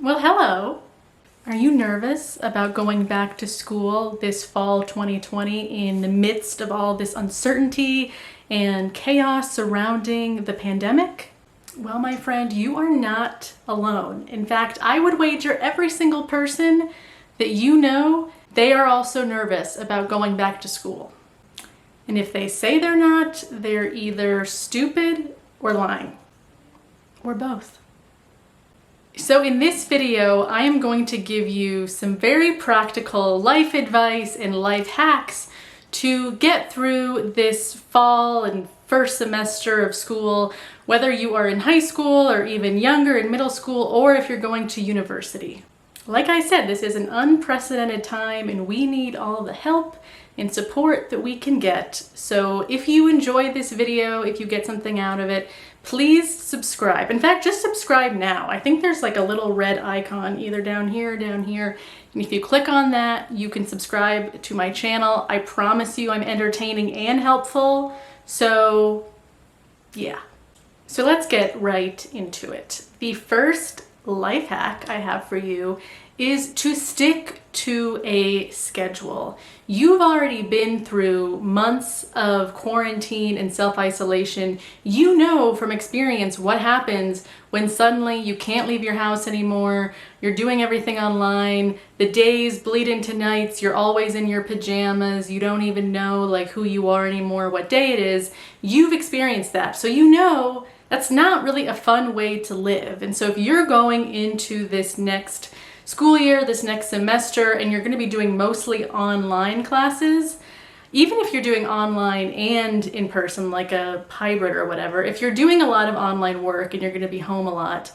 Well, hello. Are you nervous about going back to school this fall 2020 in the midst of all this uncertainty and chaos surrounding the pandemic? Well, my friend, you are not alone. In fact, I would wager every single person that you know, they are also nervous about going back to school. And if they say they're not, they're either stupid or lying, or both. So in this video, I am going to give you some very practical life advice and life hacks to get through this fall and first semester of school, whether you are in high school or even younger in middle school, or if you're going to university. Like I said, this is an unprecedented time and we need all the help and support that we can get. So if you enjoy this video, if you get something out of it, please subscribe. In fact, just subscribe now. I think there's like a little red icon either down here or down here. And if you click on that, you can subscribe to my channel. I promise you I'm entertaining and helpful. So yeah. So let's get right into it. The first life hack I have for you is to stick to a schedule. You've already been through months of quarantine and self-isolation. You know from experience what happens when suddenly you can't leave your house anymore, you're doing everything online, the days bleed into nights, you're always in your pajamas, you don't even know like who you are anymore, what day it is. You've experienced that, so you know that's not really a fun way to live. And so if you're going into this next school year, this next semester, and you're going to be doing mostly online classes, even if you're doing online and in person, like a hybrid or whatever, if you're doing a lot of online work and you're going to be home a lot,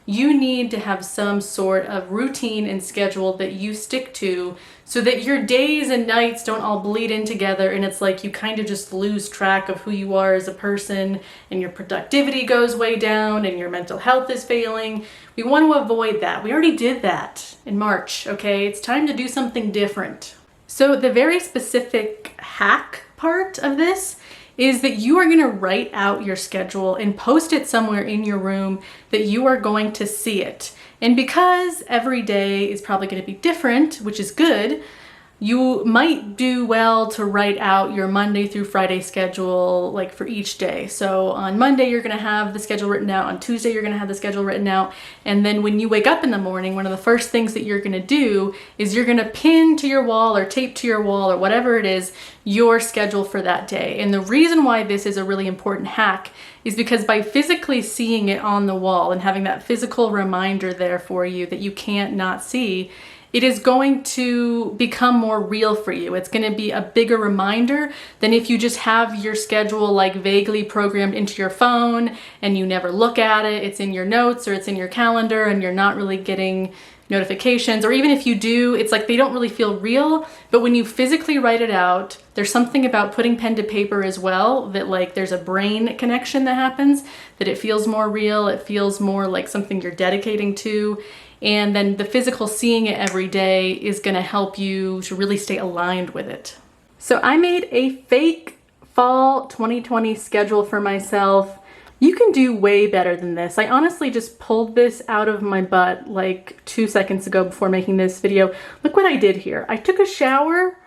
you need to have some sort of routine and schedule that you stick to so that your days and nights don't all bleed in together and it's like you kind of just lose track of who you are as a person and your productivity goes way down and your mental health is failing. We want to avoid that. We already did that in March, okay? It's time to do something different. So the very specific hack part of this is that you are going to write out your schedule and post it somewhere in your room that you are going to see it. And because every day is probably going to be different, which is good, you might do well to write out your Monday through Friday schedule like for each day. So on Monday, you're going to have the schedule written out. On Tuesday, you're going to have the schedule written out. And then when you wake up in the morning, one of the first things that you're going to do is you're going to pin to your wall or tape to your wall or whatever it is, your schedule for that day. And the reason why this is a really important hack is because by physically seeing it on the wall and having that physical reminder there for you that you can't not see, it is going to become more real for you. It's going to be a bigger reminder than if you just have your schedule like vaguely programmed into your phone and you never look at it. It's in your notes or it's in your calendar and you're not really getting notifications, or even if you do, it's like they don't really feel real. But when you physically write it out, there's something about putting pen to paper as well that like there's a brain connection that happens, that it feels more real, it feels more like something you're dedicating to. And then the physical seeing it every day is going to help you to really stay aligned with it. So I made a fake fall 2020 schedule for myself. You can do way better than this. I honestly just pulled this out of my butt like 2 seconds ago before making this video. Look what I did here. I took a shower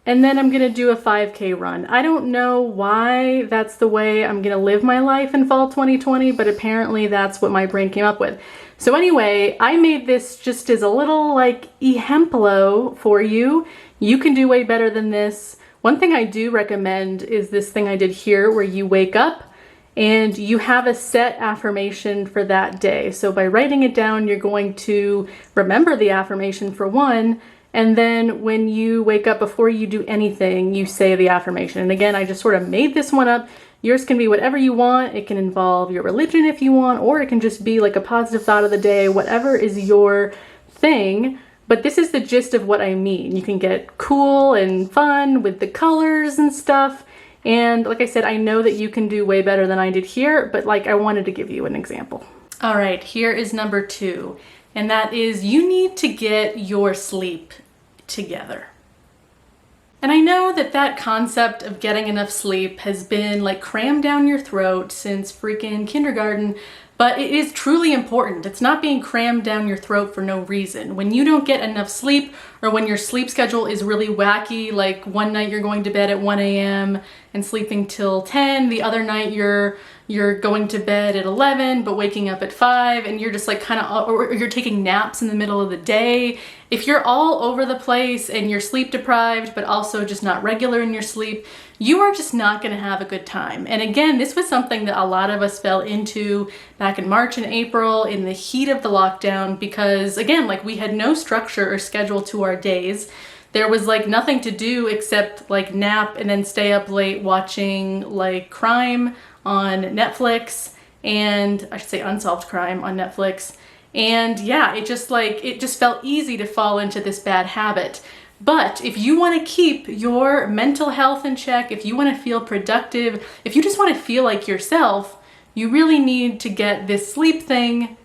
and then I'm gonna do a 5K run. I don't know why that's the way I'm gonna live my life in fall 2020, but apparently that's what my brain came up with. So anyway, I made this just as a little like exemplo for you. You can do way better than this. One thing I do recommend is this thing I did here where you wake up and you have a set affirmation for that day. So by writing it down, you're going to remember the affirmation for one, and then when you wake up, before you do anything, you say the affirmation. And again, I just sort of made this one up. Yours can be whatever you want. It can involve your religion if you want, or it can just be like a positive thought of the day, whatever is your thing. But this is the gist of what I mean. You can get cool and fun with the colors and stuff. And like I said, I know that you can do way better than I did here, but like I wanted to give you an example. All right, here is number 2. And that is you need to get your sleep together. And I know that that concept of getting enough sleep has been like crammed down your throat since freaking kindergarten, but it is truly important. It's not being crammed down your throat for no reason. When you don't get enough sleep, or when your sleep schedule is really wacky, like one night you're going to bed at 1 a.m. and sleeping till 10, the other night you're going to bed at 11 but waking up at 5, and you're just like kind of, or you're taking naps in the middle of the day. If you're all over the place and you're sleep deprived but also just not regular in your sleep, you are just not going to have a good time. And again, this was something that a lot of us fell into back in March and April in the heat of the lockdown, because again, like we had no structure or schedule to our days. There was like nothing to do except like nap and then stay up late watching like crime on Netflix, and I should say unsolved crime on Netflix. And yeah, it just felt easy to fall into this bad habit. But if you want to keep your mental health in check, if you want to feel productive, if you just want to feel like yourself, you really need to get this sleep thing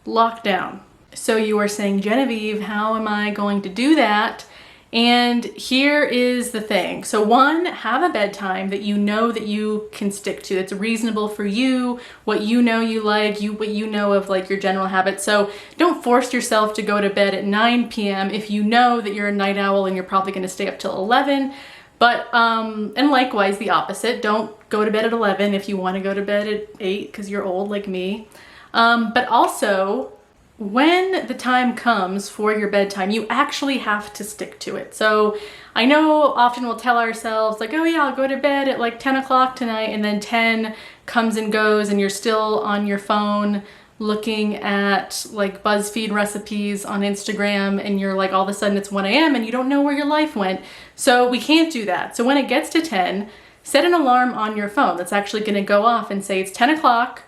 locked down. So you are saying, Genevieve, how am I going to do that? And here is the thing. So one, have a bedtime that you know that you can stick to. It's reasonable for you, what you know you like, what you know of like your general habits. So don't force yourself to go to bed at 9 p.m. if you know that you're a night owl and you're probably going to stay up till 11. But, and likewise the opposite. Don't go to bed at 11 if you want to go to bed at 8 because you're old like me. But also, when the time comes for your bedtime, you actually have to stick to it. So I know often we'll tell ourselves like, oh yeah, I'll go to bed at like 10 o'clock tonight, and then 10 comes and goes and you're still on your phone looking at like BuzzFeed recipes on Instagram, and you're like all of a sudden it's 1 a.m. and you don't know where your life went. So we can't do that. So when it gets to 10, set an alarm on your phone that's actually going to go off and say it's 10 o'clock,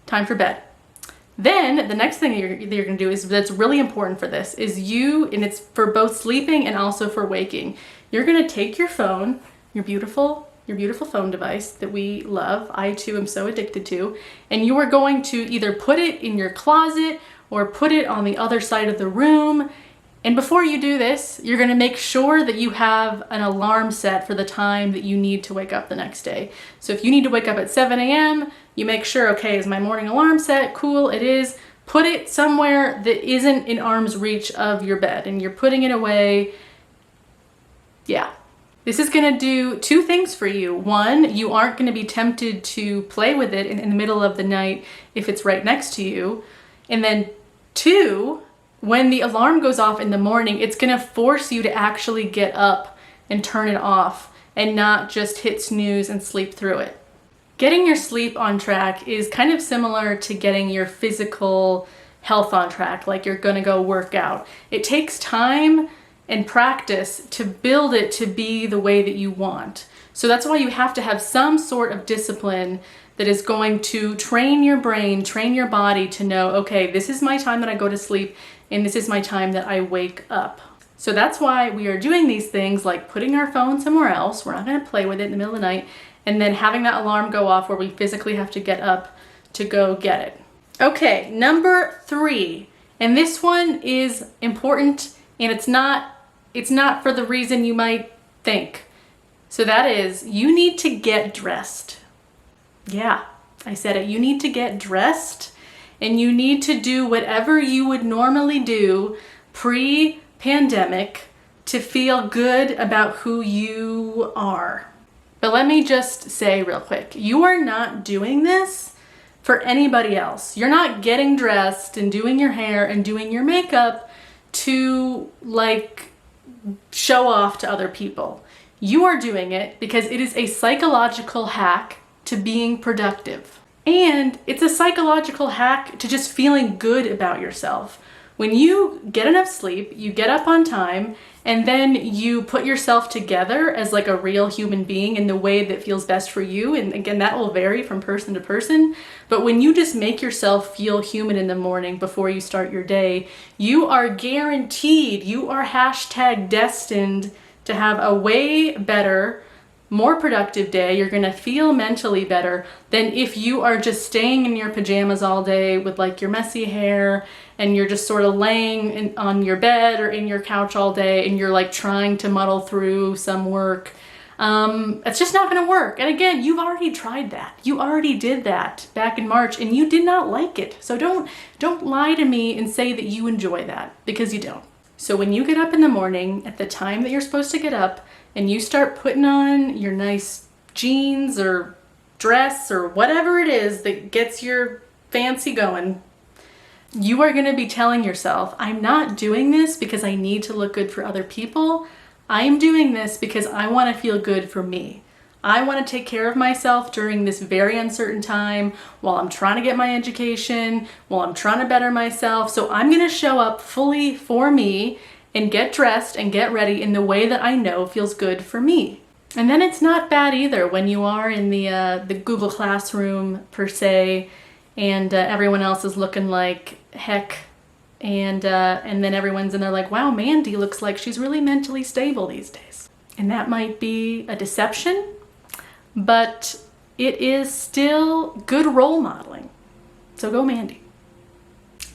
time for bed. Then the next thing you're going to do is, that's really important for this, is and it's for both sleeping and also for waking. You're going to take your phone, your beautiful phone device that we love, I too am so addicted to, and you are going to either put it in your closet or put it on the other side of the room. And before you do this, you're going to make sure that you have an alarm set for the time that you need to wake up the next day. So if you need to wake up at 7 a.m., you make sure, okay, is my morning alarm set? Cool, it is. Put it somewhere that isn't in arm's reach of your bed, and you're putting it away. Yeah. This is going to do two things for you. One, you aren't going to be tempted to play with it in the middle of the night if it's right next to you. And then two, when the alarm goes off in the morning, it's going to force you to actually get up and turn it off and not just hit snooze and sleep through it. Getting your sleep on track is kind of similar to getting your physical health on track, like you're going to go work out. It takes time and practice to build it to be the way that you want. So that's why you have to have some sort of discipline that is going to train your brain, train your body to know, okay, this is my time that I go to sleep, and this is my time that I wake up. So that's why we are doing these things like putting our phone somewhere else. We're not going to play with it in the middle of the night, and then having that alarm go off where we physically have to get up to go get it. Okay, number 3, and this one is important, and it's not for the reason you might think. So that is, you need to get dressed. Yeah, I said it. You need to get dressed, and you need to do whatever you would normally do pre-pandemic to feel good about who you are. But let me just say real quick, you are not doing this for anybody else. You're not getting dressed and doing your hair and doing your makeup to like show off to other people. You are doing it because it is a psychological hack to being productive. And it's a psychological hack to just feeling good about yourself. When you get enough sleep, you get up on time, and then you put yourself together as like a real human being in the way that feels best for you. And again, that will vary from person to person. But when you just make yourself feel human in the morning before you start your day, you are guaranteed, you are #destined to have a way better more productive day. You're gonna feel mentally better than if you are just staying in your pajamas all day with like your messy hair and you're just sort of laying on your bed or in your couch all day and you're like trying to muddle through some work. It's just not gonna work. And again, you've already tried that. You already did that back in March and you did not like it. So don't lie to me and say that you enjoy that, because you don't. So when you get up in the morning at the time that you're supposed to get up and you start putting on your nice jeans or dress or whatever it is that gets your fancy going, you are gonna be telling yourself, I'm not doing this because I need to look good for other people. I'm doing this because I wanna feel good for me. I want to take care of myself during this very uncertain time while I'm trying to get my education, while I'm trying to better myself. So I'm going to show up fully for me and get dressed and get ready in the way that I know feels good for me. And then it's not bad either when you are in the Google Classroom per se, and everyone else is looking like heck, and then everyone's in there like, wow, Mandy looks like she's really mentally stable these days. And that might be a deception, but it is still good role modeling. So go Mandy.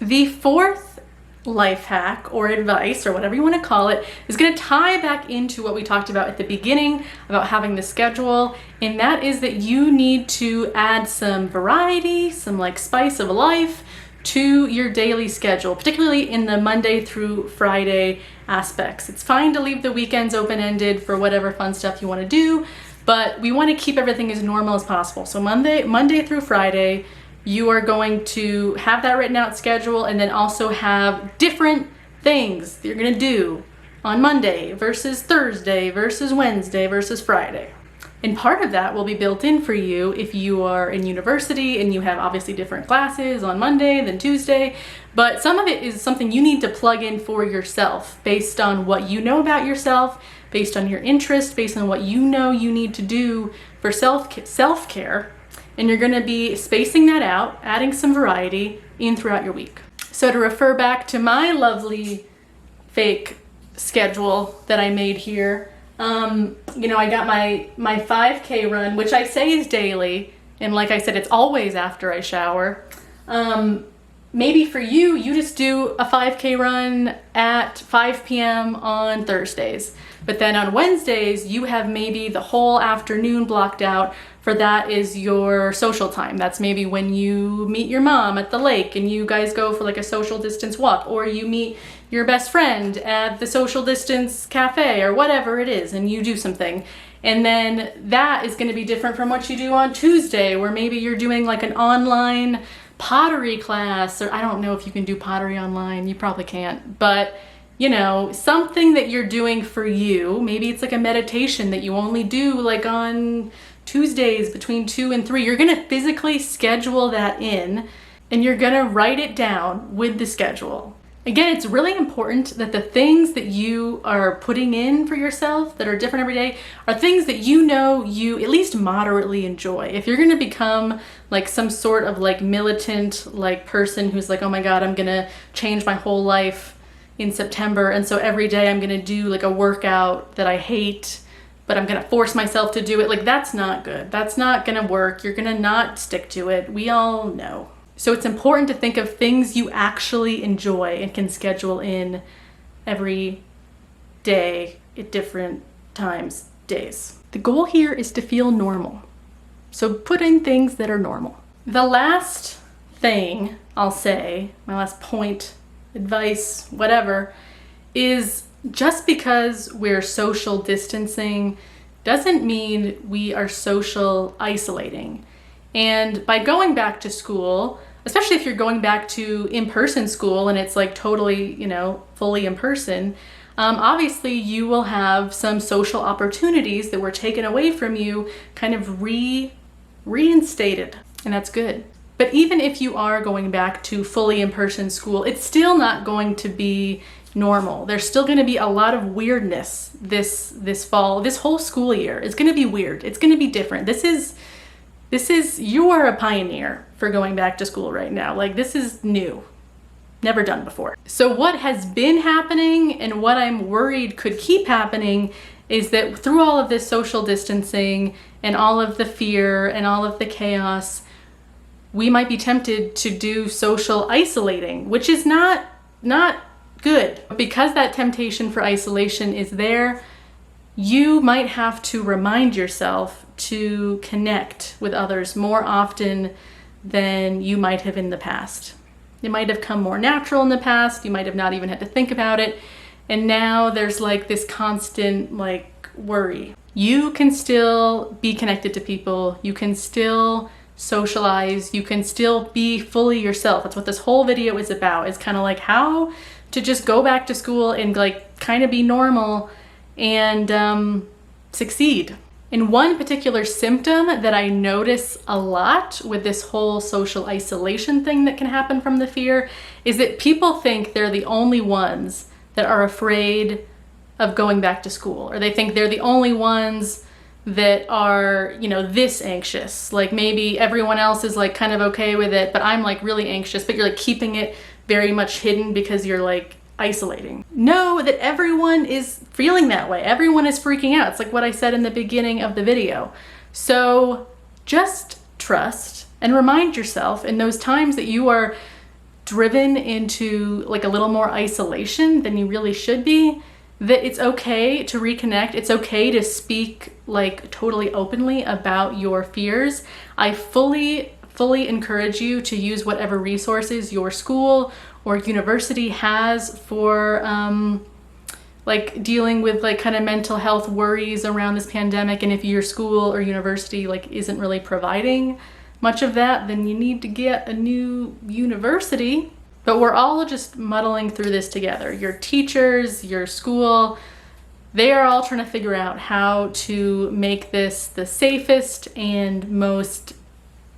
The fourth life hack or advice or whatever you want to call it is going to tie back into what we talked about at the beginning about having the schedule, and that is that you need to add some variety, some like spice of life to your daily schedule, particularly in the Monday through Friday aspects. It's fine to leave the weekends open-ended for whatever fun stuff you want to do, but we want to keep everything as normal as possible. So Monday through Friday, you are going to have that written out schedule, and then also have different things that you're going to do on Monday versus Thursday versus Wednesday versus Friday. And part of that will be built in for you if you are in university and you have obviously different classes on Monday than Tuesday, but some of it is something you need to plug in for yourself based on what you know about yourself, based on your interest, based on what you know you need to do for self-care, and you're going to be spacing that out, adding some variety in throughout your week. So to refer back to my lovely fake schedule that I made here, I got my 5K run, which I say is daily, and like I said, it's always after I shower. Maybe for you, you just do a 5K run at 5 p.m. on Thursdays. But then on Wednesdays, you have maybe the whole afternoon blocked out for that is your social time. That's maybe when you meet your mom at the lake and you guys go for like a social distance walk, or you meet your best friend at the social distance cafe or whatever it is, and you do something. And then that is going to be different from what you do on Tuesday, where maybe you're doing like an online pottery class, or I don't know if you can do pottery online, you probably can't, but something that you're doing for you. Maybe it's like a meditation that you only do like on Tuesdays between 2 and 3. You're gonna physically schedule that in, and you're gonna write it down with the schedule. Again, it's really important that the things that you are putting in for yourself that are different every day are things that you know you at least moderately enjoy. If you're gonna become like some sort of like militant like person who's like, oh my God, I'm gonna change my whole life in September, and so every day I'm gonna do like a workout that I hate, but I'm gonna force myself to do it, like that's not good. That's not gonna work. You're gonna not stick to it. We all know. So it's important to think of things you actually enjoy and can schedule in every day at different times, days. The goal here is to feel normal. So put in things that are normal. The last thing I'll say, my last point, advice, whatever, is just because we're social distancing doesn't mean we are social isolating. And by going back to school, especially if you're going back to in-person school and it's like totally, fully in person, obviously you will have some social opportunities that were taken away from you kind of reinstated, and that's good. But even if you are going back to fully in-person school, it's still not going to be normal. There's still going to be a lot of weirdness this fall. This whole school year is going to be weird. It's going to be different. You are a pioneer for going back to school right now. Like, this is new, never done before. So what has been happening and what I'm worried could keep happening is that through all of this social distancing and all of the fear and all of the chaos, we might be tempted to do social isolating, which is not good. Because that temptation for isolation is there, you might have to remind yourself to connect with others more often than you might have in the past. It might have come more natural in the past. You might have not even had to think about it. And now there's like this constant like worry. You can still be connected to people. You can still socialize. You can still be fully yourself. That's what this whole video is about. It's kind of like how to just go back to school and like kind of be normal and succeed. And one particular symptom that I notice a lot with this whole social isolation thing that can happen from the fear is that people think they're the only ones that are afraid of going back to school, or they think they're the only ones that are, you know, this anxious. Like maybe everyone else is like kind of okay with it, but I'm like really anxious, but you're like keeping it very much hidden because you're like isolating. Know that everyone is feeling that way. Everyone is freaking out. It's like what I said in the beginning of the video. So just trust and remind yourself in those times that you are driven into like a little more isolation than you really should be, that it's okay to reconnect. It's okay to speak like totally openly about your fears. I fully encourage you to use whatever resources your school or university has for like dealing with like kind of mental health worries around this pandemic. And if your school or university like isn't really providing much of that, then you need to get a new university. But we're all just muddling through this together. Your teachers, your school, they are all trying to figure out how to make this the safest and most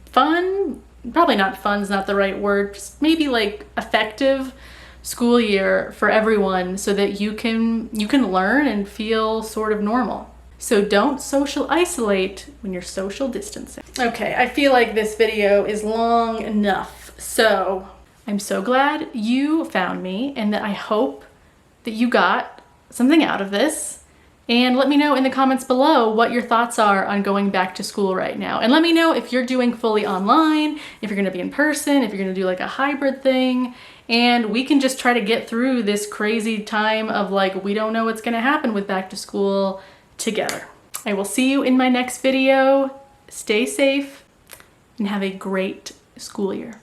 fun, probably not fun's not the right word, just maybe like effective school year for everyone so that you can learn and feel sort of normal. So don't social isolate when you're social distancing. Okay, I feel like this video is long enough. So I'm so glad you found me and that I hope that you got something out of this. And let me know in the comments below what your thoughts are on going back to school right now. And let me know if you're doing fully online, if you're gonna be in person, if you're gonna do like a hybrid thing. And we can just try to get through this crazy time of like, we don't know what's gonna happen with back to school together. I will see you in my next video. Stay safe and have a great school year.